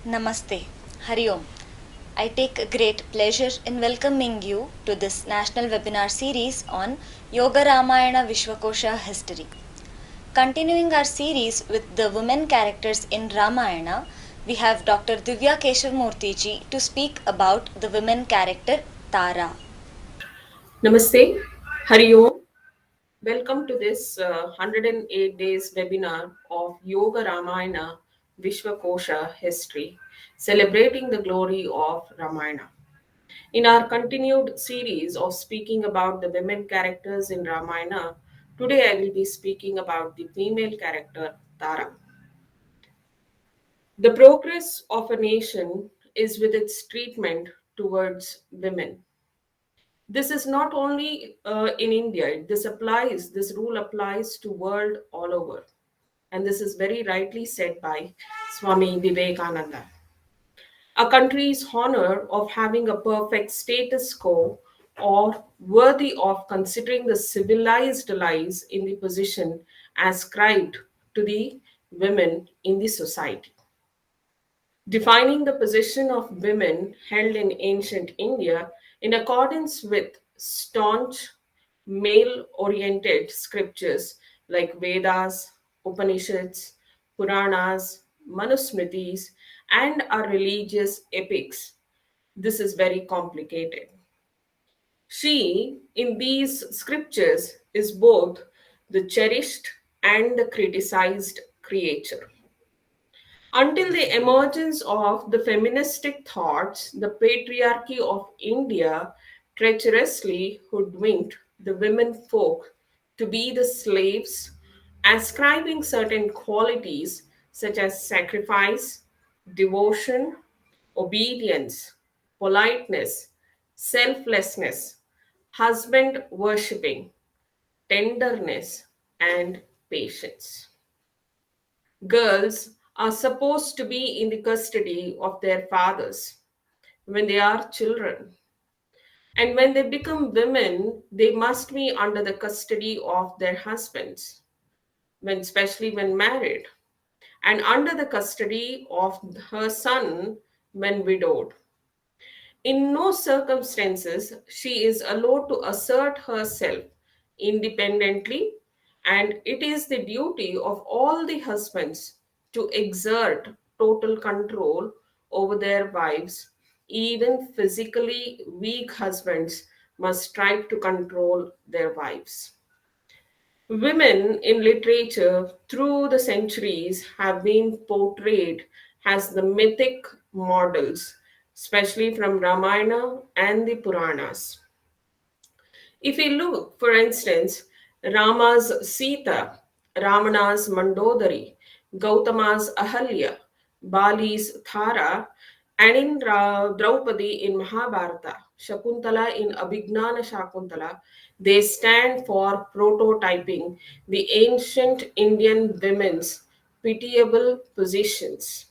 Namaste. Hari Om. I take a great pleasure in welcoming you to this national webinar series on Yoga Ramayana Vishwa Kosha history. Continuing our series with the women characters in Ramayana, we have Dr. Divya Keshavamurthy ji to speak about the women character Tara. Namaste, Hari Om. Welcome to this 108 days webinar of Yoga Ramayana Vishwa Kosha history, celebrating the glory of Ramayana. In our continued series of speaking about the women characters in Ramayana, today I will be speaking about the female character Tara. The progress of a nation is with its treatment towards women. This is not only in India. This rule applies to world all over. And this is very rightly said by Swami Vivekananda. A country's honor of having a perfect status quo or worthy of considering the civilized lies in the position ascribed to the women in the society. Defining the position of women held in ancient India in accordance with staunch male oriented scriptures like Vedas, Upanishads, Puranas, Manusmritis, and our religious epics. This is very complicated. She, in these scriptures, is both the cherished and the criticized creature. Until the emergence of the feministic thoughts, the patriarchy of India treacherously hoodwinked the women folk to be the slaves, ascribing certain qualities such as sacrifice, devotion, obedience, politeness, selflessness, husband worshipping, tenderness, and patience. Girls are supposed to be in the custody of their fathers when they are children. And when they become women, they must be under the custody of their husbands, especially when married, and under the custody of her son when widowed. In no circumstances she is allowed to assert herself independently, and it is the duty of all the husbands to exert total control over their wives. Even physically weak husbands must strive to control their wives. Women in literature through the centuries have been portrayed as the mythic models, especially from Ramayana and the Puranas. If we look, for instance, Rama's Sita, Ravana's Mandodari, Gautama's Ahalya, Bali's Thara, and in Draupadi in Mahabharata, Shakuntala in Abhignana Shakuntala, they stand for prototyping the ancient Indian women's pitiable positions.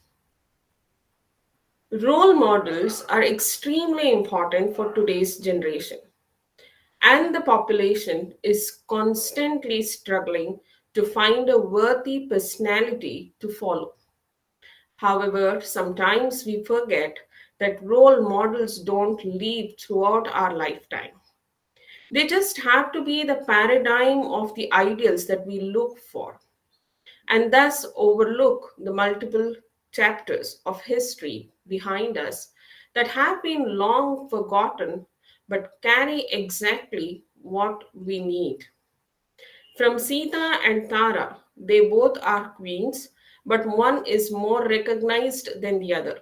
Role models are extremely important for today's generation, and the population is constantly struggling to find a worthy personality to follow. However, sometimes we forget that role models don't live throughout our lifetime. They just have to be the paradigm of the ideals that we look for, and thus overlook the multiple chapters of history behind us that have been long forgotten but carry exactly what we need. From Sita and Tara, they both are queens, but one is more recognized than the other.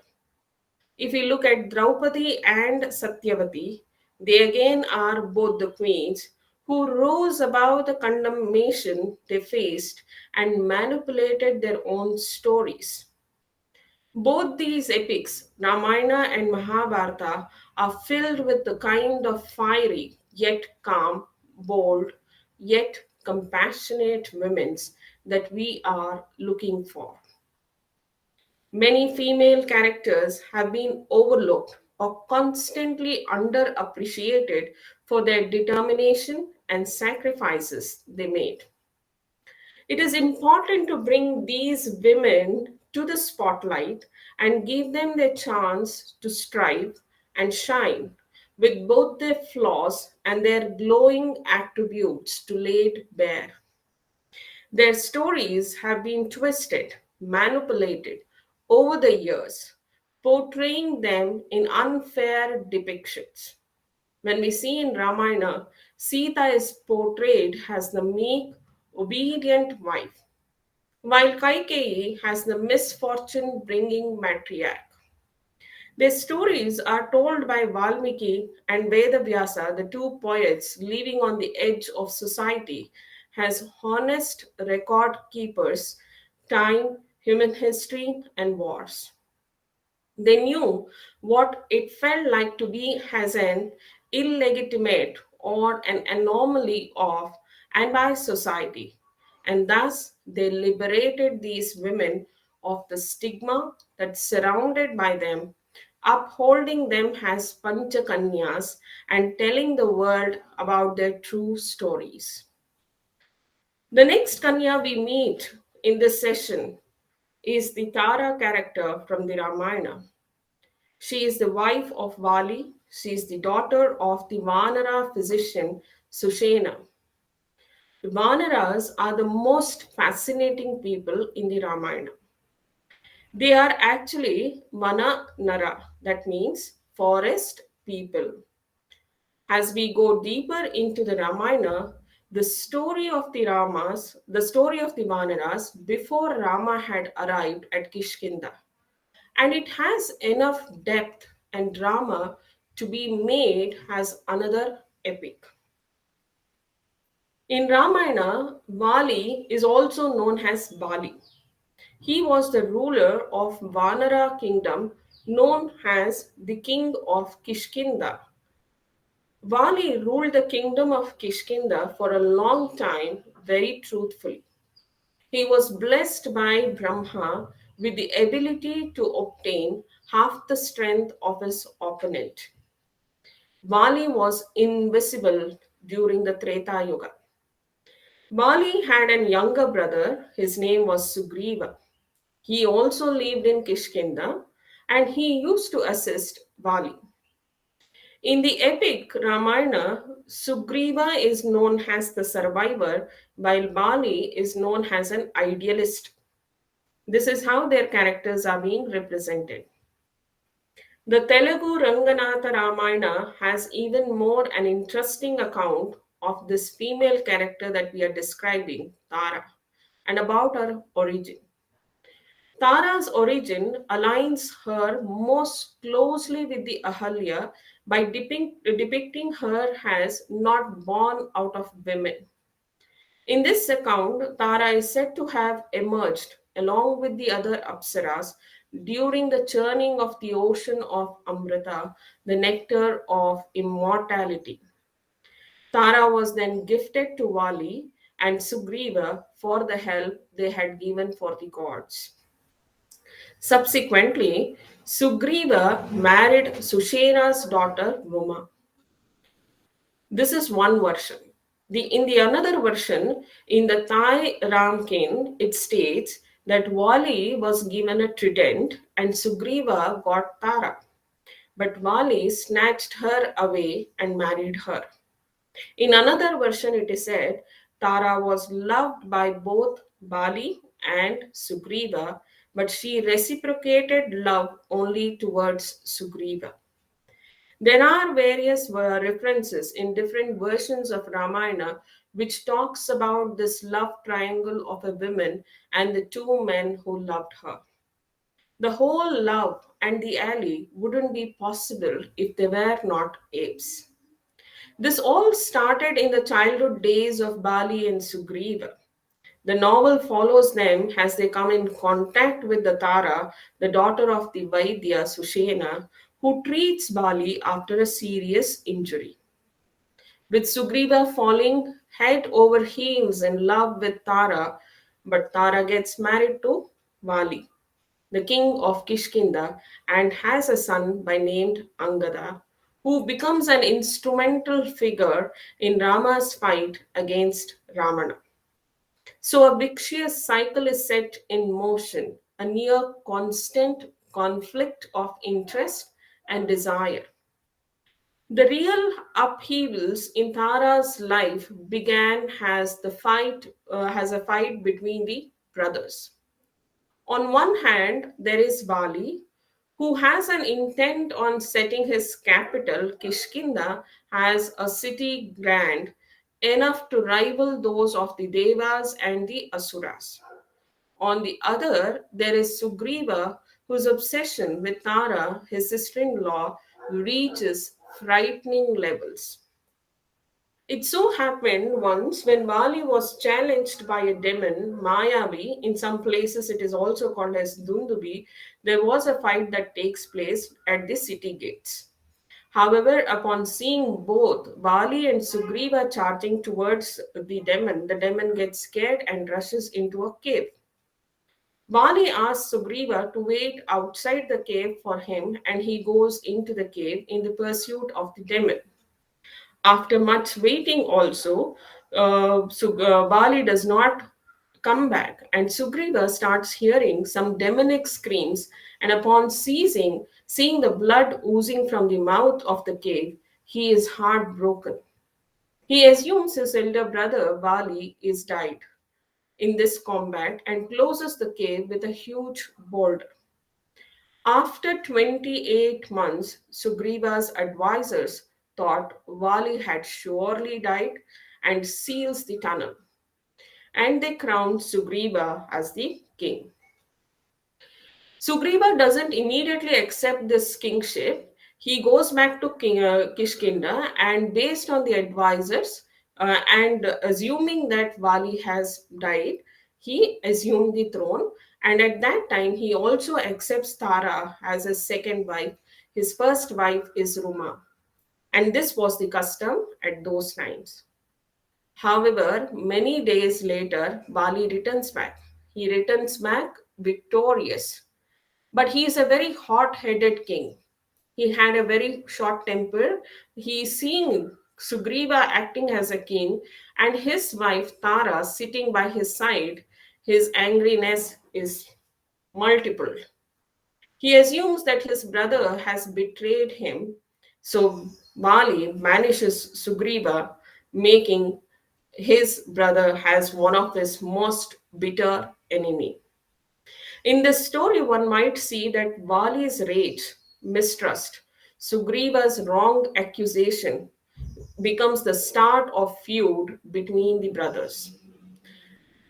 If we look at Draupadi and Satyavati, they again are both the queens who rose above the condemnation they faced and manipulated their own stories. Both these epics, Ramayana and Mahabharata, are filled with the kind of fiery, yet calm, bold, yet compassionate women that we are looking for. Many female characters have been overlooked or constantly underappreciated for their determination and sacrifices they made. It is important to bring these women to the spotlight and give them their chance to strive and shine with both their flaws and their glowing attributes to laid bare. Their stories have been twisted, manipulated over the years, portraying them in unfair depictions. When we see in Ramayana, Sita is portrayed as the meek, obedient wife, while Kaikeyi has the misfortune bringing matriarch. Their stories are told by Valmiki and Vedavyasa, the two poets living on the edge of society, as honest record keepers, time, human history, and wars. They knew what it felt like to be as an illegitimate or an anomaly of and by society. And thus they liberated these women of the stigma that surrounded by them, upholding them as Panchakanyas and telling the world about their true stories. The next Kanya we meet in this session is the Tara character from the Ramayana. She is the wife of Vali. She is the daughter of the Vanara physician Sushena. The Vanaras are the most fascinating people in the Ramayana. They are actually Vana Nara, that means forest people. As we go deeper into the Ramayana, the story of the Vanaras before Rama had arrived at Kishkinda, and it has enough depth and drama to be made as another epic. In Ramayana, Vali is also known as Bali. He was the ruler of Vanara kingdom known as the king of Kishkinda. Vali ruled the kingdom of Kishkinda for a long time very truthfully. He was blessed by Brahma with the ability to obtain half the strength of his opponent. Vali was invisible during the Treta Yuga. Vali had a younger brother, his name was Sugriva. He also lived in Kishkinda and he used to assist Vali. In the epic Ramayana, Sugriva is known as the survivor, while Vali is known as an idealist. This is how their characters are being represented. The Telugu Ranganatha Ramayana has even more an interesting account of this female character that we are describing, Tara, and about her origin. Tara's origin aligns her most closely with the Ahalya by depicting her as not born out of women. In this account, Tara is said to have emerged along with the other Apsaras during the churning of the ocean of Amrita, the nectar of immortality. Tara was then gifted to Vali and Sugriva for the help they had given for the gods. Subsequently, Sugriva married Sushena's daughter Ruma. This is one version. In the another version, in the Thai Ramkin, it states that Vali was given a trident and Sugriva got Tara. But Vali snatched her away and married her. In another version, it is said Tara was loved by both Bali and Sugriva, but she reciprocated love only towards Sugriva. There are various references in different versions of Ramayana which talks about this love triangle of a woman and the two men who loved her. The whole love and the alley wouldn't be possible if they were not apes. This all started in the childhood days of Bali and Sugriva. The novel follows them as they come in contact with the Tara, the daughter of the Vaidya Sushena, who treats Bali after a serious injury. With Sugriva falling head over heels in love with Tara, but Tara gets married to Vali, the king of Kishkinda, and has a son by named Angada, who becomes an instrumental figure in Rama's fight against Ravana. So a vicious cycle is set in motion a near constant conflict of interest and desire. The real upheavals in Tara's life began as a fight between the brothers. On one hand, there is Bali, who has an intent on setting his capital, Kishkinda, as a city grand enough to rival those of the Devas and the Asuras. On the other, there is Sugriva, whose obsession with Tara, his sister in law, reaches frightening levels. It so happened once when Vali was challenged by a demon, Mayavi, in some places it is also called as Dundubi, there was a fight that takes place at the city gates. However, upon seeing both Vali and Sugriva charging towards the demon gets scared and rushes into a cave. Vali asks Sugriva to wait outside the cave for him, and he goes into the cave in the pursuit of the demon. After much waiting, also, Bali does not come back, and Sugriva starts hearing some demonic screams. And upon seeing the blood oozing from the mouth of the cave, he is heartbroken. He assumes his elder brother Bali is died in this combat and closes the cave with a huge boulder. After 28 months, Sugriva's advisors thought Vali had surely died and seals the tunnel, and they crowned Sugriva as the king. Sugriva doesn't immediately accept this kingship. He goes back to Kishkinda, and based on the advisors and assuming that Vali has died, he assumed the throne. And at that time, he also accepts Tara as his second wife. His first wife is Ruma, and this was the custom at those times. However, many days later, Bali returns back. He returns back victorious, but he is a very hot headed king. He had a very short temper. He is seeing Sugriva acting as a king and his wife Tara sitting by his side. His angriness is multiple. He assumes that his brother has betrayed him. So Bali banishes Sugriva, making his brother as one of his most bitter enemy. In this story, one might see that Vali's rage, mistrust, Sugriva's wrong accusation becomes the start of feud between the brothers.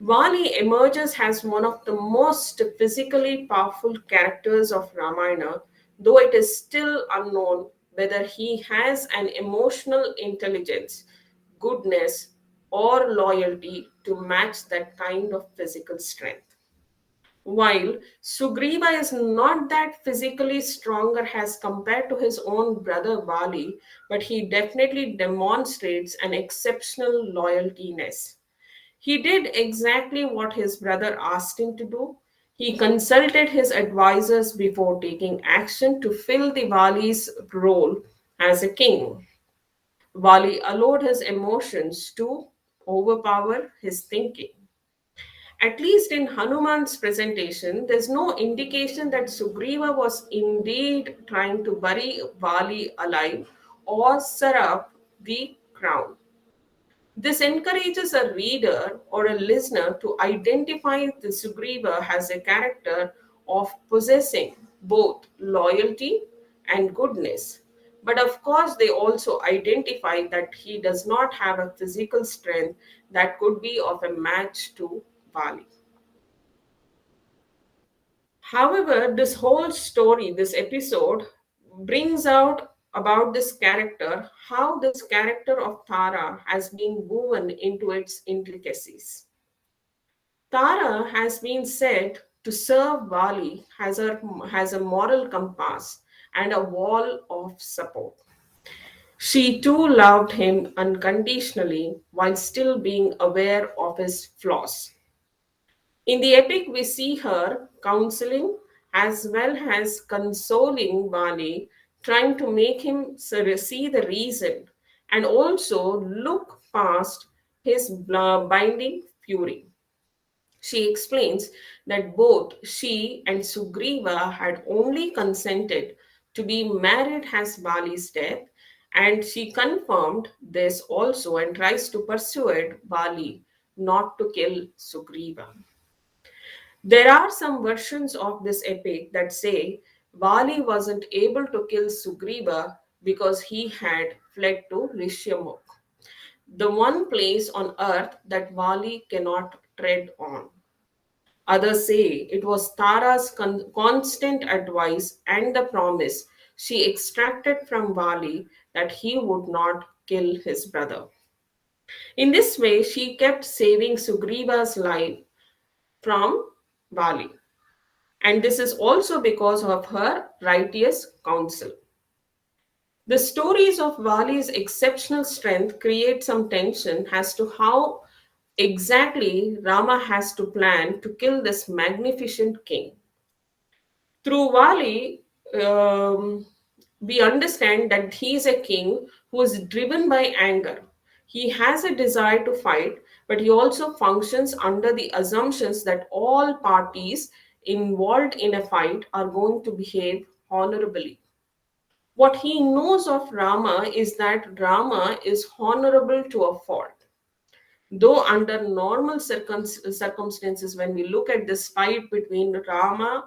Vali emerges as one of the most physically powerful characters of Ramayana, though it is still unknown whether he has an emotional intelligence, goodness, or loyalty to match that kind of physical strength. While Sugriva is not that physically stronger as compared to his own brother Vali, but he definitely demonstrates an exceptional loyaltiness. He did exactly what his brother asked him to do. He consulted his advisors before taking action to fill the Vali's role as a king. Vali allowed his emotions to overpower his thinking. At least in Hanuman's presentation, there's no indication that Sugriva was indeed trying to bury Vali alive or set up the crown. This encourages a reader or a listener to identify the Sugriva as a character of possessing both loyalty and goodness. But of course, they also identify that he does not have a physical strength that could be of a match to Vali. However, this whole story, this episode, brings out about this character, how this character of Tara has been woven into its intricacies. Tara has been said to serve Bali as a moral compass and a wall of support. She too loved him unconditionally while still being aware of his flaws. In the epic, we see her counseling as well as consoling Vali, trying to make him see the reason and also look past his binding fury. She explains that both she and Sugriva had only consented to be married as Bali's death, and she confirmed this also and tries to persuade Bali not to kill Sugriva. There are some versions of this epic that say Bali wasn't able to kill Sugriva because he had fled to Rishyamukh, the one place on earth that Bali cannot tread on. Others say it was Tara's constant advice and the promise she extracted from Bali that he would not kill his brother. In this way, she kept saving Sugriva's life from Bali. And this is also because of her righteous counsel. The stories of Vali's exceptional strength create some tension as to how exactly Rama has to plan to kill this magnificent king. Through Vali, we understand that he is a king who is driven by anger. He has a desire to fight, but he also functions under the assumptions that all parties involved in a fight are going to behave honorably. What he knows of Rama is that Rama is honorable to a fault. Though under normal circumstances, when we look at this fight between Rama,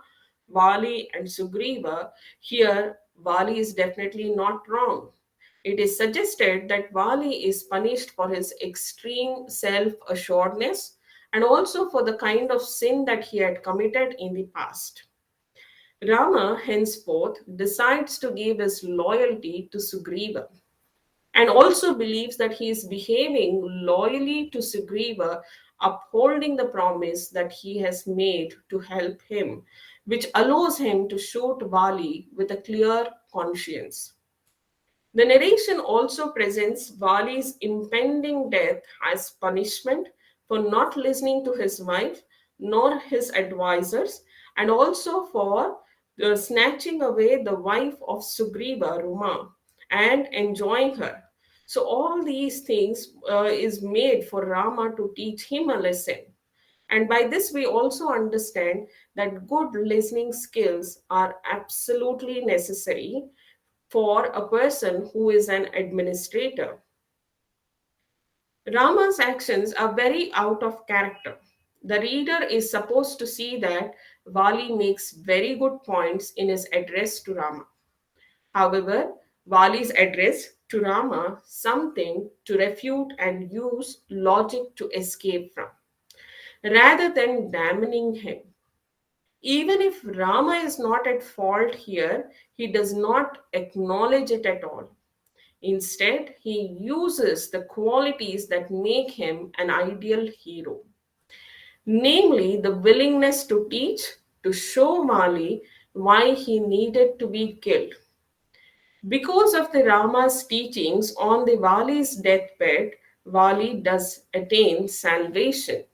Vali, and Sugriva, here Vali is definitely not wrong. It is suggested that Vali is punished for his extreme self assuredness and also for the kind of sin that he had committed in the past. Rama henceforth decides to give his loyalty to Sugriva and also believes that he is behaving loyally to Sugriva, upholding the promise that he has made to help him, which allows him to shoot Vali with a clear conscience. The narration also presents Vali's impending death as punishment for not listening to his wife nor his advisors, and also for snatching away the wife of Sugriva, Ruma, and enjoying her. So, all these things is made for Rama to teach him a lesson. And by this, we also understand that good listening skills are absolutely necessary for a person who is an administrator. Rama's actions are very out of character. The reader is supposed to see that Vali makes very good points in his address to Rama. However, Vali's address to Rama something to refute and use logic to escape from, rather than damning him. Even if Rama is not at fault here, he does not acknowledge it at all. Instead, he uses the qualities that make him an ideal hero, namely the willingness to teach, to show Mali why he needed to be killed. Because of the Rama's teachings on the Vali's deathbed, Vali does attain salvation.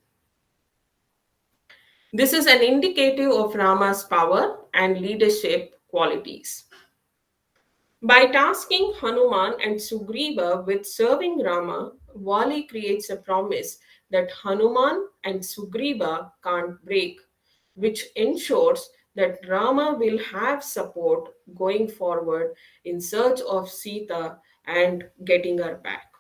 This is an indicative of Rama's power and leadership qualities. By tasking Hanuman and Sugriva with serving Rama, Vali creates a promise that Hanuman and Sugriva can't break, which ensures that Rama will have support going forward in search of Sita and getting her back.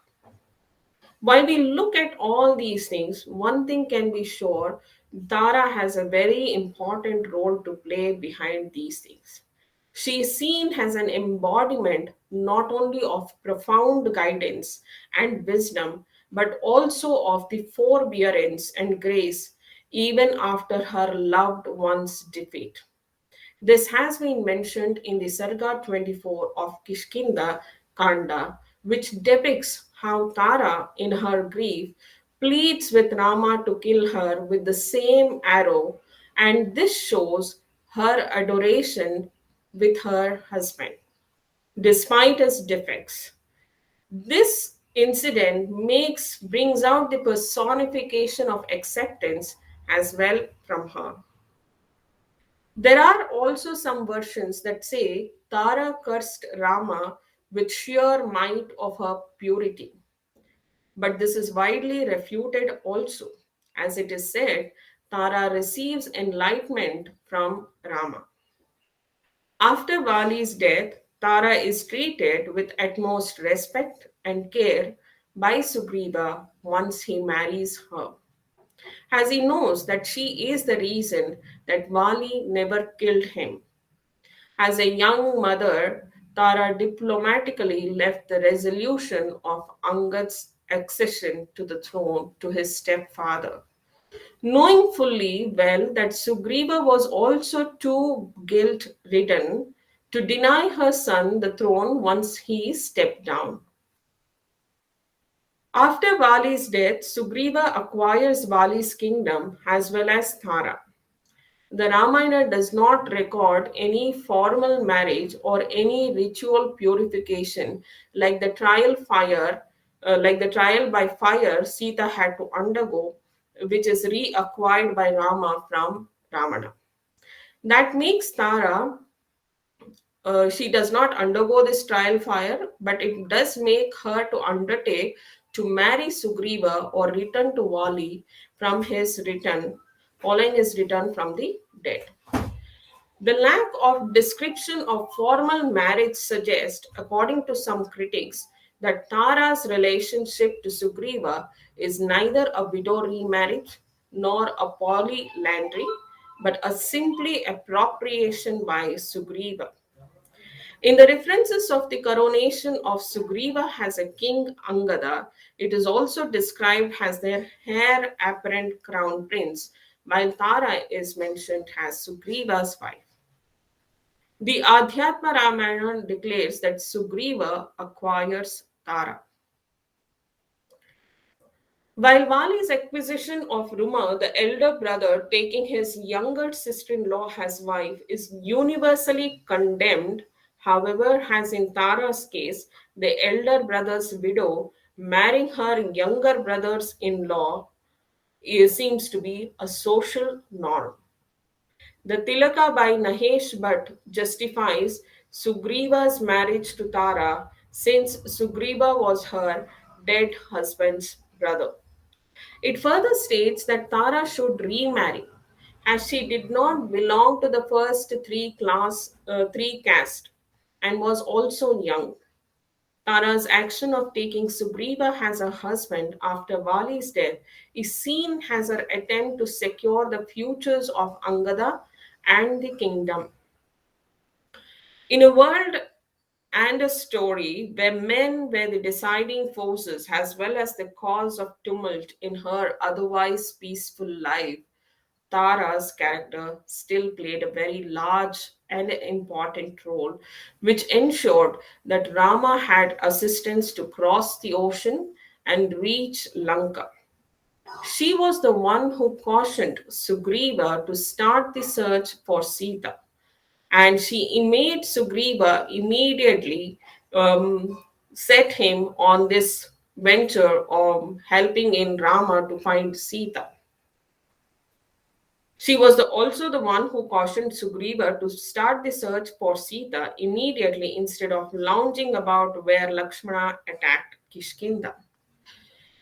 While we look at all these things, one thing can be sure: Tara has a very important role to play behind these things. She is seen as an embodiment not only of profound guidance and wisdom, but also of the forbearance and grace even after her loved one's defeat. This has been mentioned in the Sarga 24 of Kishkinda Kanda, which depicts how Tara, in her grief, pleads with Rama to kill her with the same arrow, and this shows her adoration with her husband, despite his defects. This incident brings out the personification of acceptance as well from her. There are also some versions that say Tara cursed Rama with sheer might of her purity. But this is widely refuted also. As it is said, Tara receives enlightenment from Rama. After Vali's death, Tara is treated with utmost respect and care by Sugriva once he marries her, as he knows that she is the reason that Vali never killed him. As a young mother, Tara diplomatically left the resolution of Angad's accession to the throne to his stepfather, knowing fully well that Sugriva was also too guilt ridden to deny her son the throne once he stepped down. After Vali's death, Sugriva acquires Vali's kingdom as well as Thara. The Ramayana does not record any formal marriage or any ritual purification like the trial by fire Sita had to undergo, which is reacquired by Rama from Ravana. That makes Tara, she does not undergo this trial fire, but it does make her to undertake to marry Sugriva or return to Vali from his return, following his return from the dead. The lack of description of formal marriage suggests, according to some critics, that Tara's relationship to Sugriva is neither a widow remarriage nor a polyandry, but a simply appropriation by Sugriva. In the references of the coronation of Sugriva as a king Angada, it is also described as their heir apparent crown prince, while Tara is mentioned as Sugriva's wife. The Adhyatma Ramayana declares that Sugriva acquires Tara. While Vali's acquisition of Ruma, the elder brother taking his younger sister in law as wife, is universally condemned, however, as in Tara's case, the elder brother's widow marrying her younger brother's in law seems to be a social norm. The Tilaka by Nahesh Bhatt justifies Sugriva's marriage to Tara since Sugriva was her dead husband's brother. It further states that Tara should remarry as she did not belong to the first three caste and was also young. Tara's action of taking Sugriva as her husband after Vali's death is seen as her attempt to secure the futures of Angada and the kingdom. In a world and a story where men were the deciding forces as well as the cause of tumult in her otherwise peaceful life, Tara's character still played a very large and important role, which ensured that Rama had assistance to cross the ocean and reach Lanka. She was the one who cautioned Sugriva to start the search for Sita, and she made Sugriva immediately set him on this venture of helping in Rama to find Sita. She was also the one who cautioned Sugriva to start the search for Sita immediately instead of lounging about where Lakshmana attacked Kishkinda.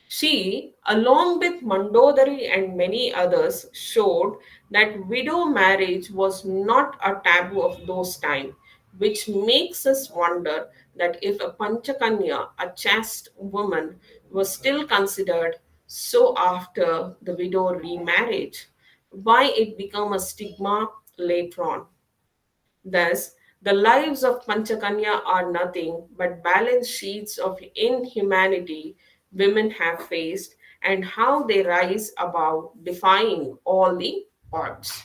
She, along with Mandodari and many others, showed that widow marriage was not a taboo of those times, which makes us wonder that if a Panchakanya, a chaste woman, was still considered so after the widow remarriage, why it became a stigma later on. Thus, the lives of Panchakanya are nothing but balance sheets of inhumanity women have faced and how they rise above defying all the odds.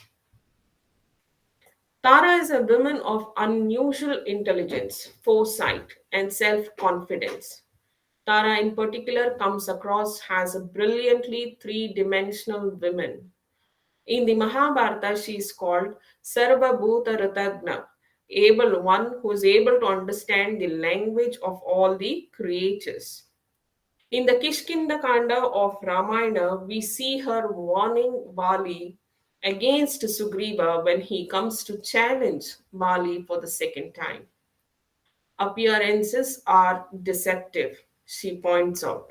Tara is a woman of unusual intelligence, foresight, and self confidence. Tara, in particular, comes across as a brilliantly three dimensional woman. In the Mahabharata, she is called Sarvabhuta Ratagna, able one who is able to understand the language of all the creatures. In the Kishkinda Kanda of Ramayana, we see her warning Vali against Sugriva when he comes to challenge Vali for the second time. Appearances are deceptive, she points out.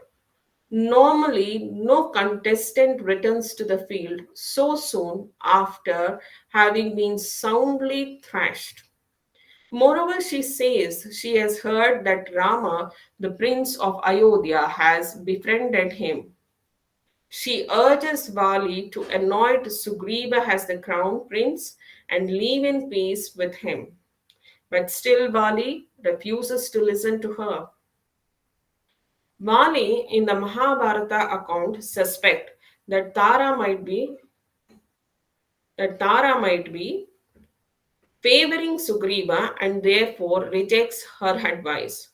Normally, no contestant returns to the field so soon after having been soundly thrashed. Moreover, she says she has heard that Rama, the prince of Ayodhya, has befriended him. She urges Vali to anoint Sugriva as the crown prince and live in peace with him. But still, Vali refuses to listen to her. Vali, in the Mahabharata account, suspect that Tara might be favoring Sugriva and therefore rejects her advice.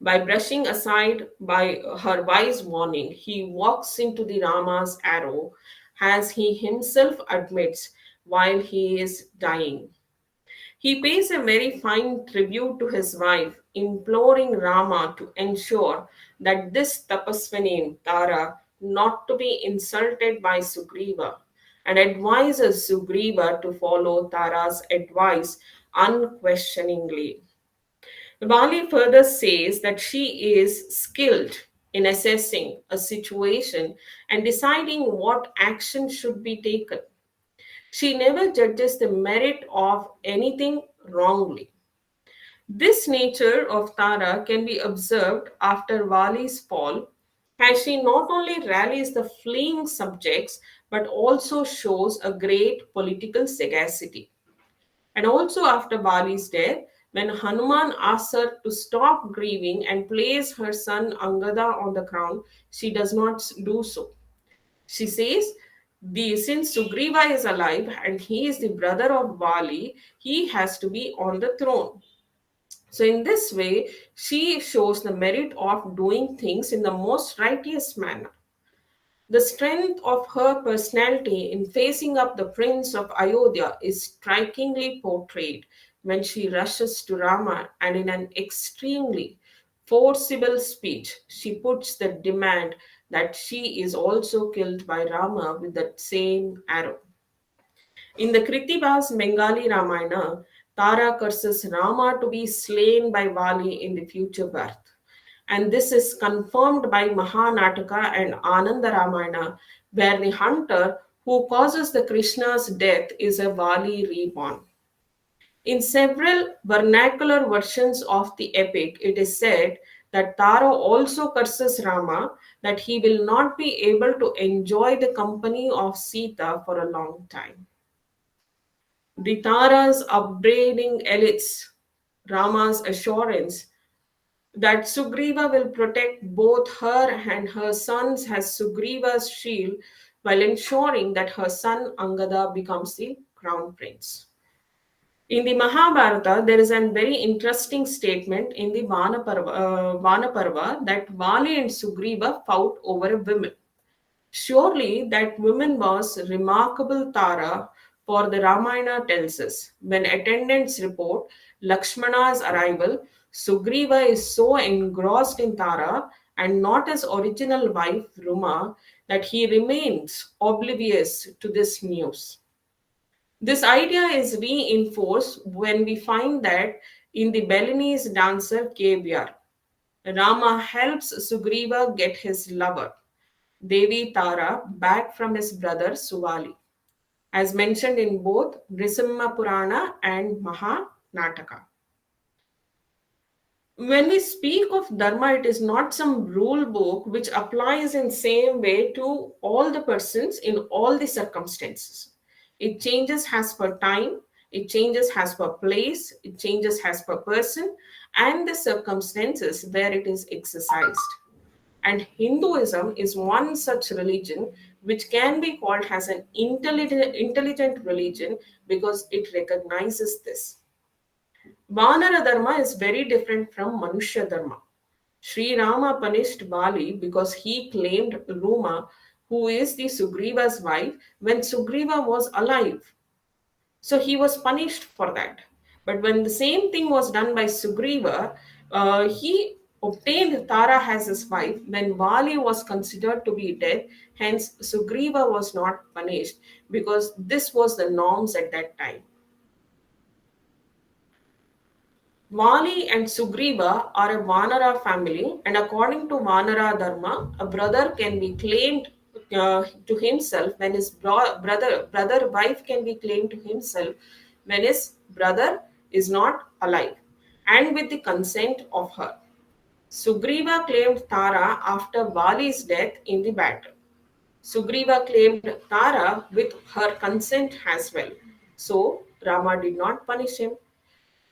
By brushing aside by her wise warning, he walks into the Rama's arrow, as he himself admits while he is dying. He pays a very fine tribute to his wife, imploring Rama to ensure that this tapaswini Tara not to be insulted by Sugriva, and advises Sugriva to follow Tara's advice unquestioningly. Bali further says that she is skilled in assessing a situation and deciding what action should be taken. She never judges the merit of anything wrongly. This nature of Tara can be observed after Vali's fall, as she not only rallies the fleeing subjects but also shows a great political sagacity. And also after Vali's death, when Hanuman asks her to stop grieving and place her son Angada on the crown, she does not do so. She says, since Sugriva is alive and he is the brother of Vali, he has to be on the throne. So, in this way, she shows the merit of doing things in the most righteous manner. The strength of her personality in facing up the prince of Ayodhya is strikingly portrayed when she rushes to Rama and, in an extremely forcible speech, she puts the demand that she is also killed by Rama with that same arrow. In the Krittiva's Bengali Ramayana, Tara curses Rama to be slain by Vali in the future birth. And this is confirmed by Mahanataka and Ananda Ramayana, where the hunter who causes the Krishna's death is a Vali reborn. In several vernacular versions of the epic, it is said that Tara also curses Rama that he will not be able to enjoy the company of Sita for a long time. The Tara's upbraiding elites Rama's assurance that Sugriva will protect both her and her sons as Sugriva's shield while ensuring that her son Angada becomes the crown prince. In the Mahabharata, there is a very interesting statement in the Vanaparva that Vali and Sugriva fought over a woman. Surely that woman was remarkable Tara, for the Ramayana tells us. When attendants report Lakshmana's arrival, Sugriva is so engrossed in Tara and not his original wife Ruma that he remains oblivious to this news. This idea is reinforced when we find that in the Balinese dancer Kevyar, Rama helps Sugriva get his lover, Devi Tara, back from his brother Suvali, as mentioned in both Risimha Purana and Mahanataka. When we speak of dharma, it is not some rule book which applies in same way to all the persons in all the circumstances. It changes as per time, it changes as per place, it changes as per person and the circumstances where it is exercised. And Hinduism is one such religion which can be called as an intelligent religion because it recognizes this. Vanara Dharma is very different from Manushya Dharma. Sri Rama punished Bali because he claimed Ruma, who is the Sugriva's wife, when Sugriva was alive. So he was punished for that. But when the same thing was done by Sugriva, he obtained Tara as his wife when Vali was considered to be dead. Hence, Sugriva was not punished because this was the norms at that time. Vali and Sugriva are a Vanara family, and according to Vanara Dharma, a brother can be claimed to himself when his brother wife can be claimed to himself when his brother is not alive, and with the consent of her. Sugriva claimed Tara after Vali's death in the battle. Sugriva claimed Tara with her consent as well. So Rama did not punish him.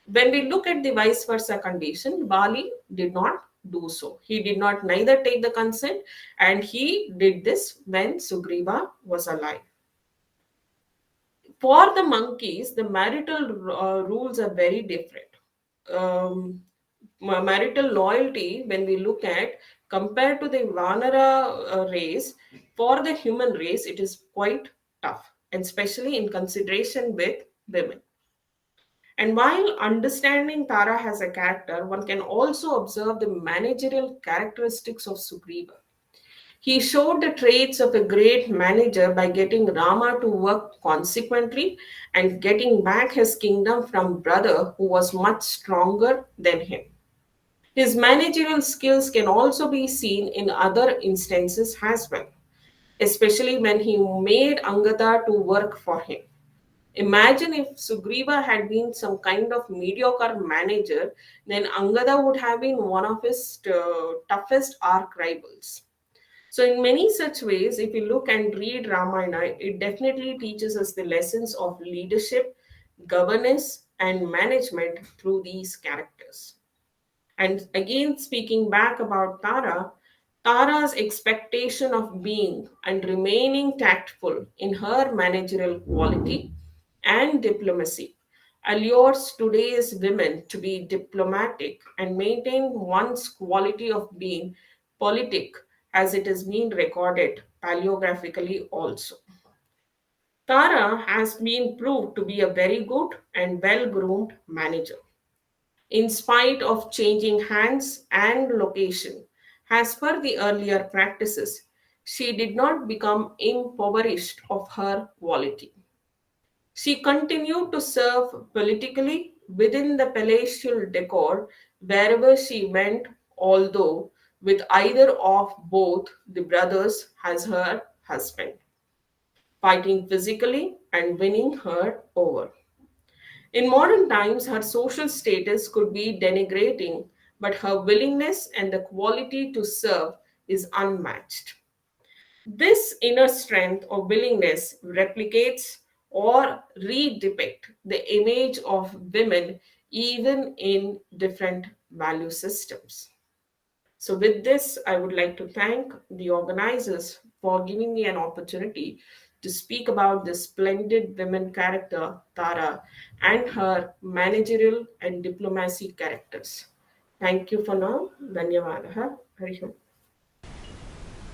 When we look at the vice versa condition, Bali did not do so. He did not neither take the consent, and he did this when Sugriva was alive. For the monkeys, the marital rules are very different. Marital loyalty, when we look at compared to the Vanara race, for the human race, it is quite tough, and especially in consideration with women. And while understanding Tara has a character, one can also observe the managerial characteristics of Sugriva. He showed the traits of a great manager by getting Rama to work consequently and getting back his kingdom from brother who was much stronger than him. His managerial skills can also be seen in other instances as well, especially when he made Angada to work for him. Imagine if Sugriva had been some kind of mediocre manager, then Angada would have been one of his toughest arch rivals. So, in many such ways, if you look and read Ramayana, it definitely teaches us the lessons of leadership, governance, and management through these characters. And again, speaking back about Tara, Tara's expectation of being and remaining tactful in her managerial quality and diplomacy allures today's women to be diplomatic and maintain one's quality of being politic as it is being recorded paleographically also. Tara has been proved to be a very good and well groomed manager in spite of changing hands and location. As per the earlier practices, she did not become impoverished of her quality. She continued to serve politically within the palatial decor wherever she went, although with either of both the brothers as her husband, fighting physically and winning her over. In modern times, her social status could be denigrating, but her willingness and the quality to serve is unmatched. This inner strength or willingness replicates or redepict the image of women even in different value systems. So, with this, I would like to thank the organizers for giving me an opportunity to speak about this splendid women character, Tara, and her managerial and diplomacy characters. Thank you for now. Dhanyavadaha. Hari Om.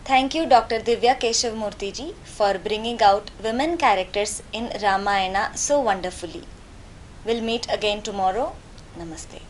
Thank you, Dr. Divya Keshavmurthy ji, for bringing out women characters in Ramayana so wonderfully. We'll meet again tomorrow. Namaste.